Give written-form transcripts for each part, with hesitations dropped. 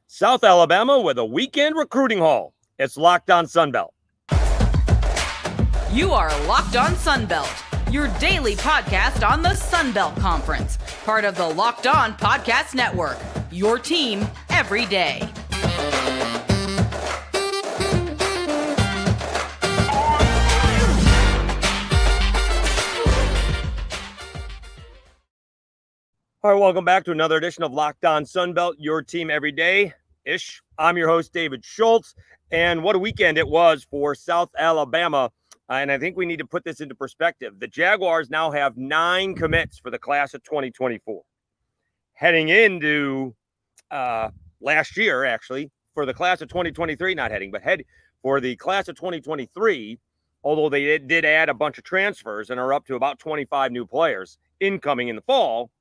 South Alabama with a weekend recruiting haul. It's Locked On Sunbelt. You are Locked On Sunbelt, your daily podcast on the Sunbelt Conference, part of the Locked On Podcast Network, your team every day. All right, welcome back to another edition of Locked On Sunbelt, your team every day-ish. I'm your host, David Schultz, and what a weekend it was for South Alabama. And I think we need to put this into perspective. The Jaguars now have 9 commits for the class of 2024. Heading into last year, actually, for the class of 2023, for the class of 2023, although they did add a bunch of transfers and are up to about 25 new players incoming in the fall,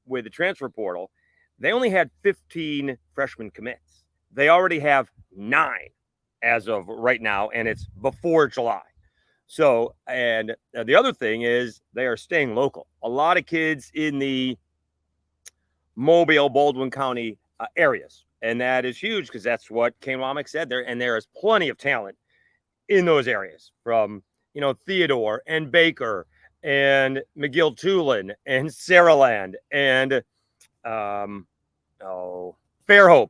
with the transfer portal, they only had 15 freshman commits. They already have 9 as of right now, and it's before July. So, and the other thing is they are staying local. A lot of kids in the Mobile Baldwin County areas, and that is huge because that's what Kane Wommack said there. And there is plenty of talent in those areas from, Theodore and Baker and McGill-Tulane and Saraland and Fairhope,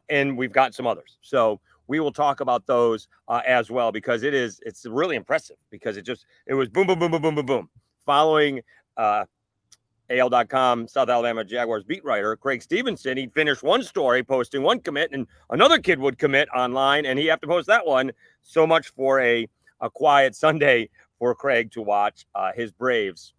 and we've got some others. So we will talk about those as well, because it's really impressive, because it was boom, boom, boom, boom, boom, boom, boom. Following AL.com South Alabama Jaguars beat writer Craig Stevenson, he'd finish one story posting one commit, and another kid would commit online, and he have to post that one. So much for a quiet Sunday for Craig to watch his Braves.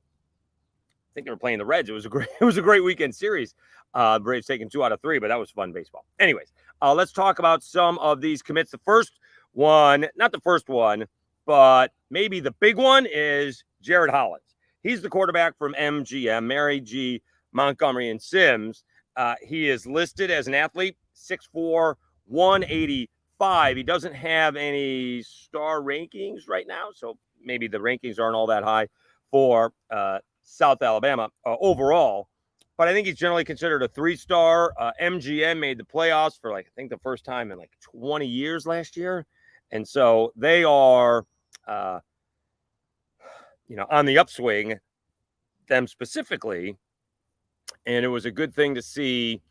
I think they were playing the Reds. It was a great weekend series. Braves taking 2 out of 3, but that was fun baseball. Anyways, let's talk about some of these commits. The first one, not the first one, but maybe the big one, is Jared Hollins. He's the quarterback from MGM, Mary G. Montgomery and Sims. He is listed as an athlete, 6'4", 185. He doesn't have any star rankings right now, so maybe the rankings aren't all that high for South Alabama overall. But I think he's generally considered a 3-star. MGM made the playoffs for I think the first time in 20 years last year. And so they are, on the upswing, them specifically. And it was a good thing to see.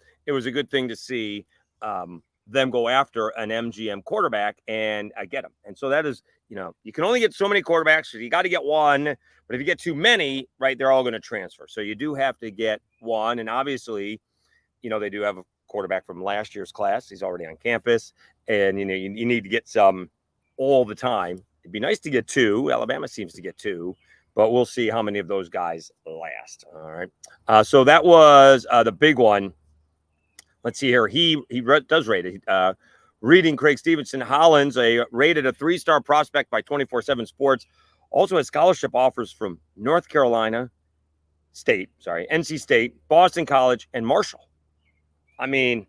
Them go after an MGM quarterback and get him. And so that is, you can only get so many quarterbacks. So you got to get one. But if you get too many, right, they're all going to transfer. So you do have to get one. And obviously, they do have a quarterback from last year's class. He's already on campus. And, you need to get some all the time. It'd be nice to get 2. Alabama seems to get 2. But we'll see how many of those guys last. All right. So that was the big one. Let's see here. He does rate it. Reading Craig Stevenson, Hollins, rated a 3-star prospect by 24/7 Sports. Also has scholarship offers from North Carolina State, NC State, Boston College, and Marshall. I mean,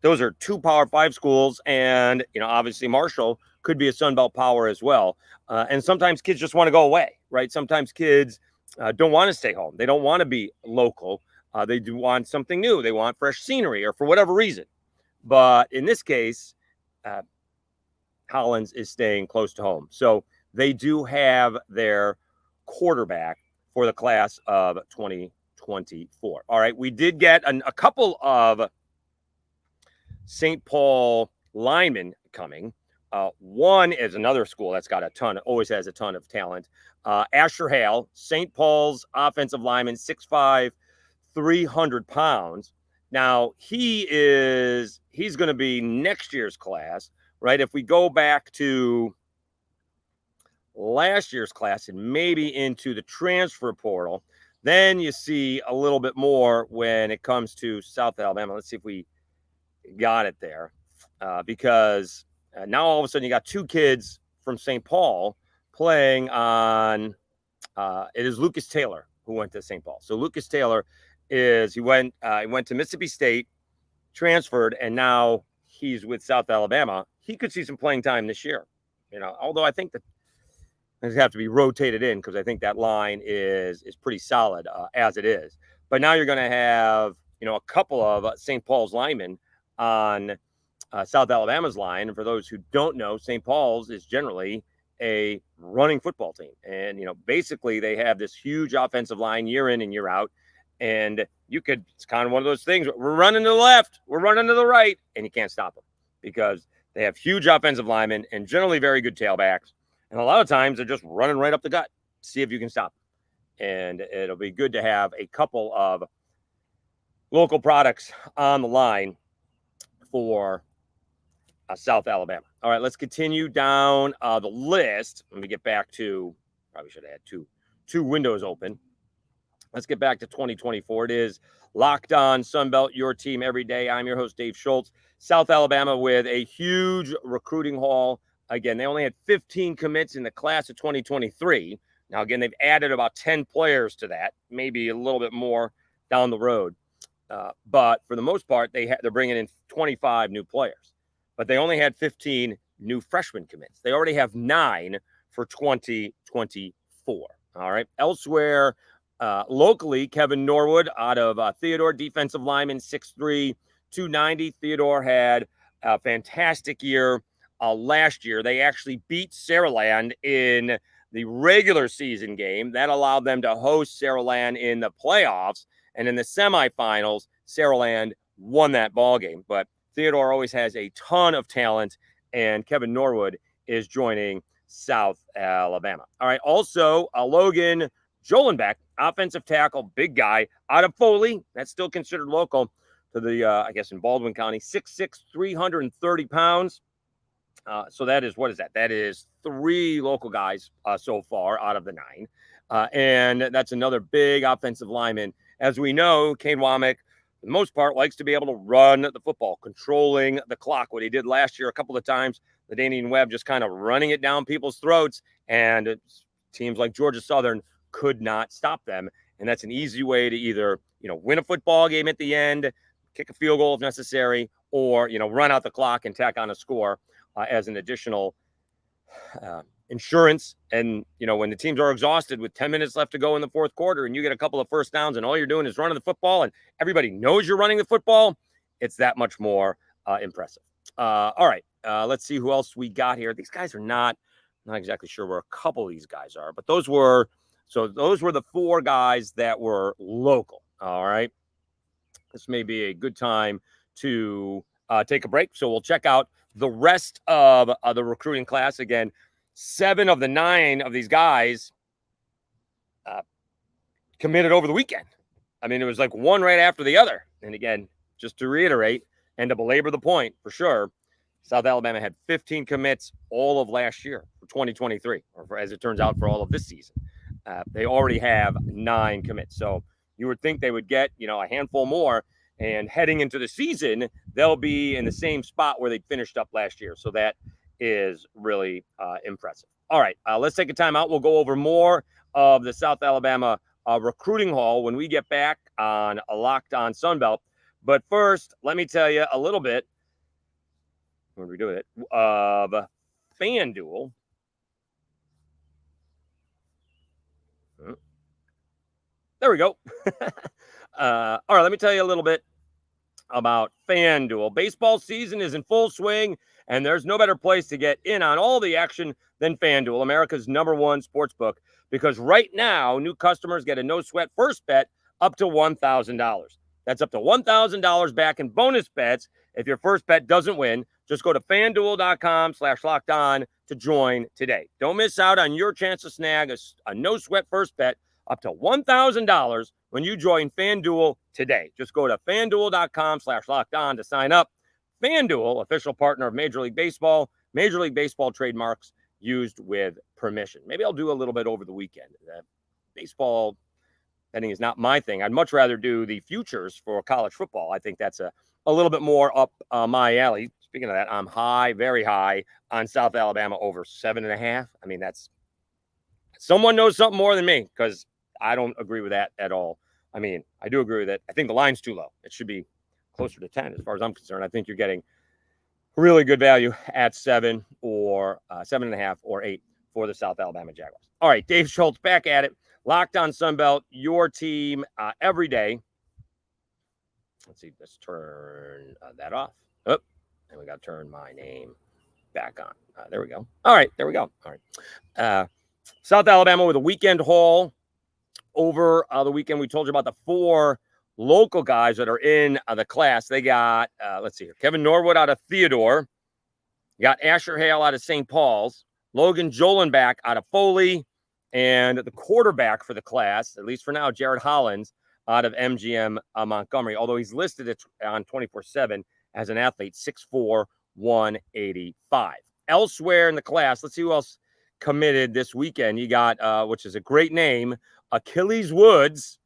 those are 2 Power 5 schools, and obviously Marshall could be a Sun Belt power as well. And sometimes kids just want to go away, right? Sometimes kids don't want to stay home. They don't want to be local. They do want something new. They want fresh scenery, or for whatever reason. But in this case, Hollins is staying close to home. So they do have their quarterback for the class of 2024. All right, we did get a couple of St. Paul linemen coming. One is another school that's got always has a ton of talent. Asher Hale, St. Paul's offensive lineman, 6'5", 300 pounds. Now, he's going to be next year's class, right? If we go back to last year's class and maybe into the transfer portal, then you see a little bit more when it comes to South Alabama. Let's see if we got it there, because now all of a sudden you got 2 kids from St. Paul playing on it is Lucas Taylor who went to St. Paul. So Lucas Taylor he went to Mississippi State, transferred, and now he's with South Alabama. He could see some playing time this year, although I think that they have to be rotated in, because I think that line is pretty solid as it is. But now you're going to have a couple of St. Paul's linemen on South Alabama's line. And for those who don't know, St. Paul's is generally a running football team. And, basically they have this huge offensive line year in and year out. And it's kind of one of those things. We're running to the left, we're running to the right, and you can't stop them because they have huge offensive linemen and generally very good tailbacks. And a lot of times they're just running right up the gut. See if you can stop them. And it'll be good to have a couple of local products on the line for South Alabama. All right, let's continue down the list. Let me get back to, probably should have had two windows open. Let's get back to 2024. It is Locked On Sunbelt, your team every day. I'm your host, Dave Schultz. South Alabama with a huge recruiting haul. Again, they only had 15 commits in the class of 2023. Now, again, they've added about 10 players to that, maybe a little bit more down the road. But for the most part, they're bringing in 25 new players. But they only had 15 new freshman commits. They already have 9 for 2024. All right. Elsewhere, locally, Kevin Norwood out of Theodore, defensive lineman, 6'3", 290. Theodore had a fantastic year last year. They actually beat Saraland in the regular season game. That allowed them to host Saraland in the playoffs. And in the semifinals, Saraland won that ball game. But Theodore always has a ton of talent, and Kevin Norwood is joining South Alabama. All right, also, Logan Jolenbeck, offensive tackle, big guy, out of Foley. That's still considered local to the, I guess, in Baldwin County, 6'6", 330 pounds. So that is, what is that? That is 3 local guys so far out of the 9. And that's another big offensive lineman. As we know, Kane Wommack, for the most part, likes to be able to run the football, controlling the clock. What he did last year a couple of times, the Danian Webb just kind of running it down people's throats. And teams like Georgia Southern could not stop them. And that's an easy way to either, win a football game at the end, kick a field goal if necessary, or, run out the clock and tack on a score as an additional insurance. And, when the teams are exhausted with 10 minutes left to go in the fourth quarter and you get a couple of first downs and all you're doing is running the football and everybody knows you're running the football, it's that much more impressive. All right, let's see who else we got here. These guys are not exactly sure where a couple of these guys are, but those were the 4 guys that were local. All right. This may be a good time to take a break. So we'll check out the rest of the recruiting class. Again, 7 of the 9 of these guys committed over the weekend. I mean, it was like one right after the other. And again, just to reiterate and to belabor the point for sure, South Alabama had 15 commits all of last year for 2023, or as it turns out, for all of this season. They already have 9 commits. So you would think they would get, a handful more. And heading into the season, they'll be in the same spot where they finished up last year. So that is really impressive. All right, let's take a time out. We'll go over more of the South Alabama recruiting haul when we get back on Locked On Sunbelt. But first, let me tell you a little bit, when we do it, of FanDuel. There we go. All right, let me tell you a little bit about FanDuel. Baseball season is in full swing, and there's no better place to get in on all the action than FanDuel, America's #1 sportsbook, because right now, new customers get a no-sweat first bet up to $1,000. That's up to $1,000 back in bonus bets if your first bet doesn't win. Just go to FanDuel.com/lockedon to join today. Don't miss out on your chance to snag a no-sweat first bet up to $1,000 when you join FanDuel today. Just go to FanDuel.com/lockedon to sign up. FanDuel, official partner of Major League Baseball. Major League Baseball trademarks used with permission. Maybe I'll do a little bit over the weekend. Baseball betting is not my thing. I'd much rather do the futures for college football. I think that's a little bit more up my alley. Speaking of that, I'm high, very high on South Alabama over 7.5. I mean, someone knows something more than me, because I don't agree with that at all. I mean, I do agree with it. I think the line's too low. It should be closer to 10 as far as I'm concerned. I think you're getting really good value at 7 or 7.5 or 8 for the South Alabama Jaguars. All right, Dave Schultz back at it. Locked On Sunbelt, your team every day. Let's see. Let's turn that off. Oh, and we got to turn my name back on. There we go. All right. There we go. All right. South Alabama with a weekend haul over the weekend. We told you about the 4 local guys that are in the class. They got, let's see here, Kevin Norwood out of Theodore. You got Asher Hale out of St. Paul's. Logan Jolenbach out of Foley. And the quarterback for the class, at least for now, Jared Hollins out of MGM Montgomery, although he's listed on 24/7 as an athlete, 6'4", 185. Elsewhere in the class, let's see who else committed this weekend. You got, which is a great name, Achilles Woods,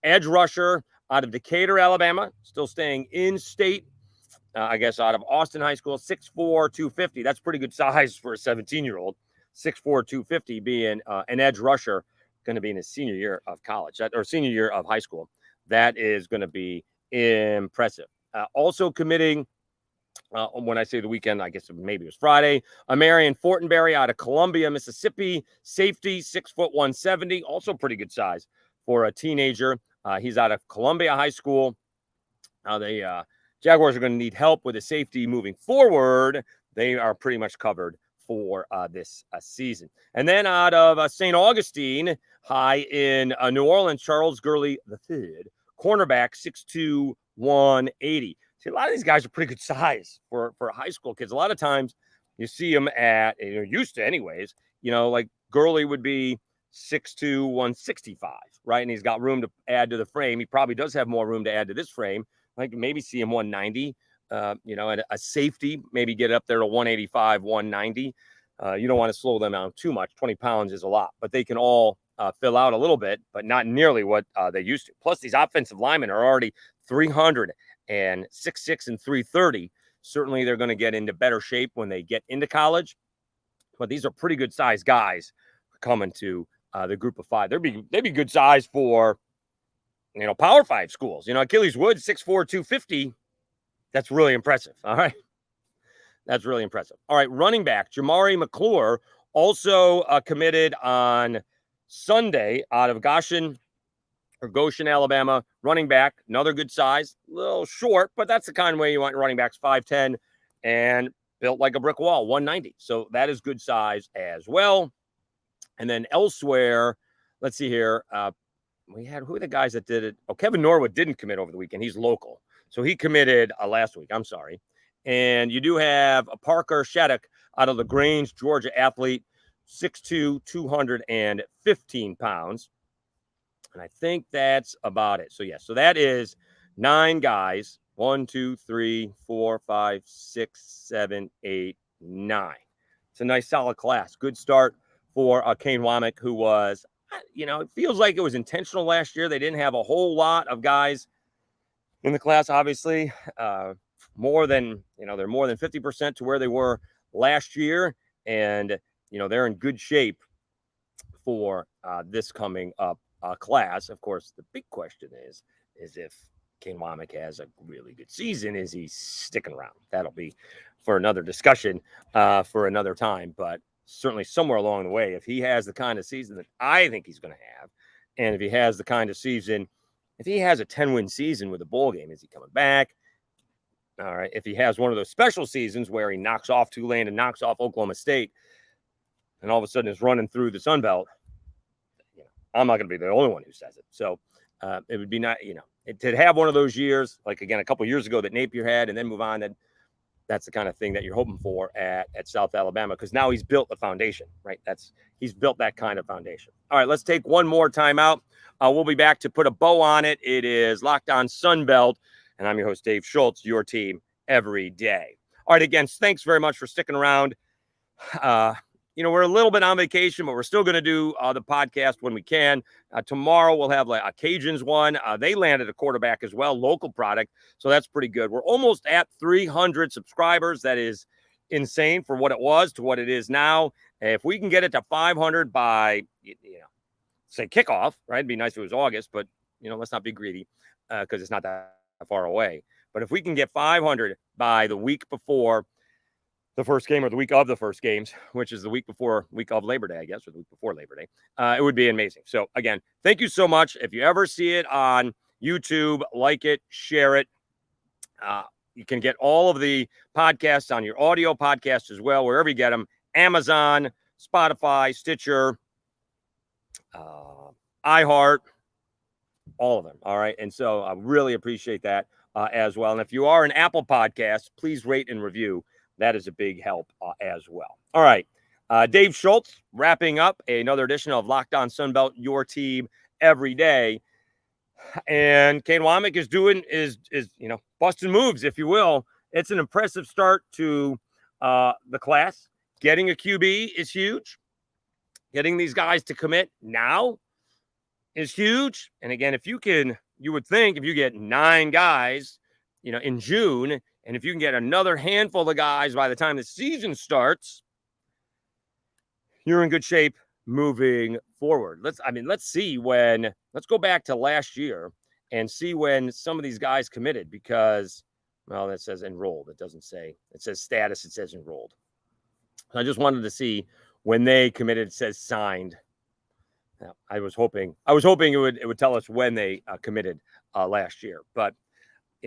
edge rusher out of Decatur, Alabama, still staying in state, I guess, out of Austin High School, 6'4", 250. That's pretty good size for a 17-year-old. 6'4", 250 being an edge rusher, going to be in his senior year of college, or senior year of high school. That is going to be impressive. Also committing, when I say the weekend, I guess maybe it was Friday, Marion Fortenberry out of Columbia, Mississippi, safety, 6', 170, also pretty good size for a teenager. He's out of Columbia High School. The Jaguars are going to need help with the safety moving forward. They are pretty much covered for this season. And then out of St. Augustine High in New Orleans, Charles Gurley III, cornerback, 6'2", 180. See, a lot of these guys are pretty good size for high school kids. A lot of times you see them at, you're used to anyways, like Gurley would be 6'2", 165, right? And he's got room to add to the frame. He probably does have more room to add to this frame. Like maybe see him 190, and a safety, maybe get up there to 185, 190. You don't want to slow them down too much. 20 pounds is a lot, but they can all fill out a little bit, but not nearly what they used to. Plus, these offensive linemen are already 300 and 6'6" and 330. Certainly, they're going to get into better shape when they get into college. But these are pretty good sized guys coming to the group of 5. They'd be good size for, Power 5 schools. Achilles Woods, 6'4", 250. That's really impressive. All right. That's really impressive. All right. Running back, Jamari McClure, also committed on Sunday out of Goshen, Alabama. Running back, another good size, a little short, but that's the kind of way you want your running backs, 5'10", and built like a brick wall, 190. So that is good size as well. And then elsewhere, let's see here. Who are the guys that did it? Oh, Kevin Norwood didn't commit over the weekend. He's local. So he committed last week. I'm sorry. And you do have a Parker Shattuck out of LaGrange, Georgia athlete, 6'2", 215 pounds. And I think that's about it. So, so that is 9 guys. 1, 2, 3, 4, 5, 6, 7, 8, 9. It's a nice solid class. Good start for Kane Wommack, who was, it feels like it was intentional last year. They didn't have a whole lot of guys in the class, obviously. They're more than 50% to where they were last year. And, they're in good shape for this coming up class. Of course, the big question is if Kane Wommack has a really good season, is he sticking around? That'll be for another discussion for another time. But certainly somewhere along the way, if he has the kind of season that I think he's going to have, and if he has the kind of season, if he has a 10-win season with a bowl game, is he coming back? All right. If he has one of those special seasons where he knocks off Tulane and knocks off Oklahoma State, and all of a sudden is running through the Sun Belt, I'm not going to be the only one who says it. So it would be not, to have one of those years, like again, a couple of years ago that Napier had, and then move on. That's the kind of thing that you're hoping for at South Alabama, because now he's built the foundation, right? He's built that kind of foundation. All right, let's take one more timeout. We'll be back to put a bow on it. It is Locked On Sun Belt, and I'm your host, Dave Schultz, your team every day. All right, again, thanks very much for sticking around. We're a little bit on vacation, but we're still going to do the podcast when we can. Tomorrow we'll have like a Cajuns one. They landed a quarterback as well, local product. So that's pretty good. We're almost at 300 subscribers. That is insane for what it was to what it is now. If we can get it to 500 by, say kickoff, right? It'd be nice if it was August, but, let's not be greedy because it's not that far away. But if we can get 500 by the week before the first game, or the week of the first games, which is the week of Labor Day, I guess, or the week before Labor Day, it would be amazing. So again, thank you so much. If you ever see it on, YouTube. Like it, share it. You can get all of the podcasts on your audio podcast as well, wherever you get them. Amazon, Spotify, Stitcher, iHeart, all of them. All right. And so I really appreciate that as well. And if you are an Apple Podcast, please rate and review. That is a big help as well. All right. Dave Schultz wrapping up another edition of Locked On Sunbelt, your team every day. And Kane Wommack is busting moves, if you will. It's an impressive start to the class. Getting a QB is huge. Getting these guys to commit now is huge. And again, you would think if you get 9 guys, in June, and if you can get another handful of guys by the time the season starts, you're in good shape moving forward. Let's go back to last year and see when some of these guys committed, because, well, that says enrolled. It doesn't say, it says status. It says enrolled. I just wanted to see when they committed. It says signed. Now, I was hoping it would tell us when they committed last year, but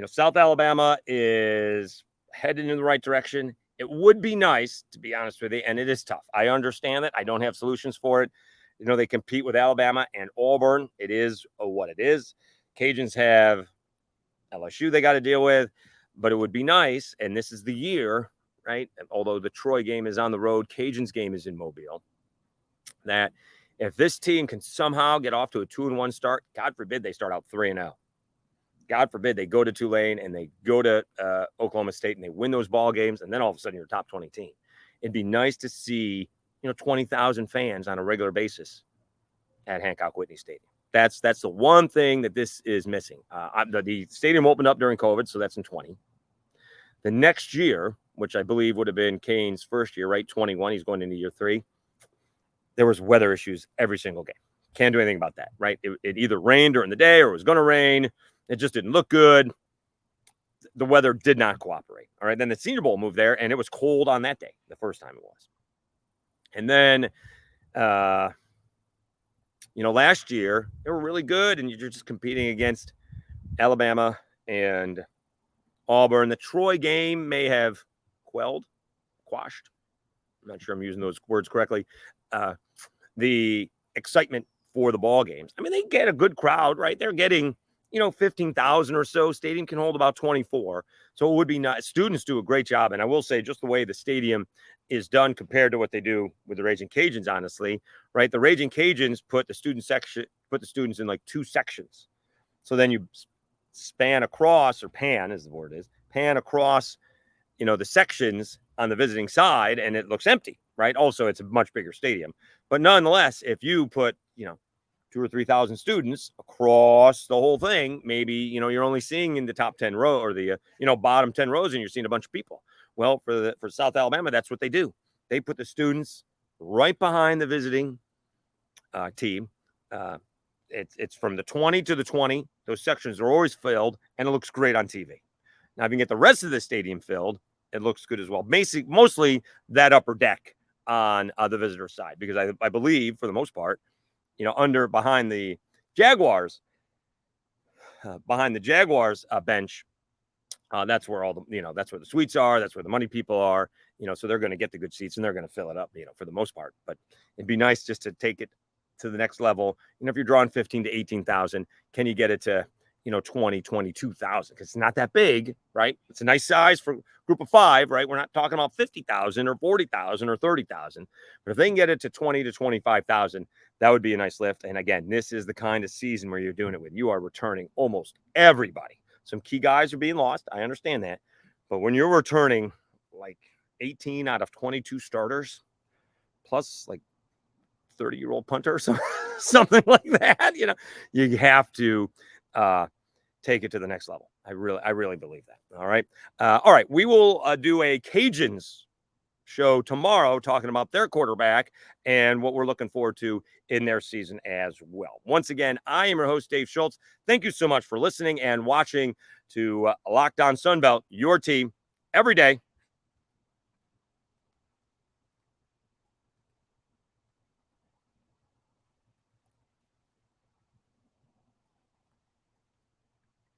South Alabama is heading in the right direction. It would be nice, to be honest with you, and it is tough. I understand it. I don't have solutions for it. They compete with Alabama and Auburn. It is what it is. Cajuns have LSU they got to deal with, but it would be nice, and this is the year, right? Although the Troy game is on the road, Cajuns game is in Mobile, that if this team can somehow get off to a 2-1 start, God forbid they start out 3-0. God forbid they go to Tulane and they go to Oklahoma State and they win those ball games, and then all of a sudden you're a top 20 team. It'd be nice to see 20,000 fans on a regular basis at Hancock Whitney Stadium. That's the one thing that this is missing. The stadium opened up during COVID, so that's in 20. The next year, which I believe would have been Kane's first year, right? 21. He's going into year 3. There was weather issues every single game. Can't do anything about that, right? It either rained during the day or it was going to rain. It just didn't look good. The weather did not cooperate. All right. Then the Senior Bowl moved there, and it was cold on that day, the first time it was. And then, last year, they were really good, and you're just competing against Alabama and Auburn. The Troy game may have quashed. I'm not sure I'm using those words correctly. The excitement for the ball games. I mean, they get a good crowd, right? They're getting 15,000 or so. Stadium can hold about 24. So it would be nice. Students do a great job. And I will say, just the way the stadium is done compared to what they do with the Raging Cajuns, honestly, right? The Raging Cajuns put the students in like 2 sections. So then you span across, or pan as the word is, pan across, the sections on the visiting side, and it looks empty, right? Also, it's a much bigger stadium. But nonetheless, if you put, 2,000 or 3,000 students across the whole thing, maybe, you're only seeing in the top 10 row or the, bottom 10 rows, and you're seeing a bunch of people. Well, for South Alabama, that's what they do. They put the students right behind the visiting team. It's from the 20 to the 20. Those sections are always filled, and it looks great on TV. Now, if you can get the rest of the stadium filled, it looks good as well. Mostly that upper deck on the visitor side, because I believe, for the most part, behind the Jaguars bench, that's where all the, that's where the suites are. That's where the money people are, so they're going to get the good seats, and they're going to fill it up, for the most part. But it'd be nice just to take it to the next level. If you're drawing 15 to 18,000, can you get it to, 20, 22,000? Because it's not that big, right? It's a nice size for a group of 5, right? We're not talking about 50,000 or 40,000 or 30,000. But if they can get it to 20 to 25,000, that would be a nice lift. And again, this is the kind of season where you're doing it with. You are returning almost everybody. Some key guys are being lost. I understand that. But when you're returning like 18 out of 22 starters, plus like 30-year-old punter or something like that, you have to take it to the next level. I really believe that. All right. We will do a Cajuns show tomorrow talking about their quarterback and what we're looking forward to in their season as well. Once again, I am your host, Dave Schultz. Thank you so much for listening and watching to Locked On Sunbelt, your team every day.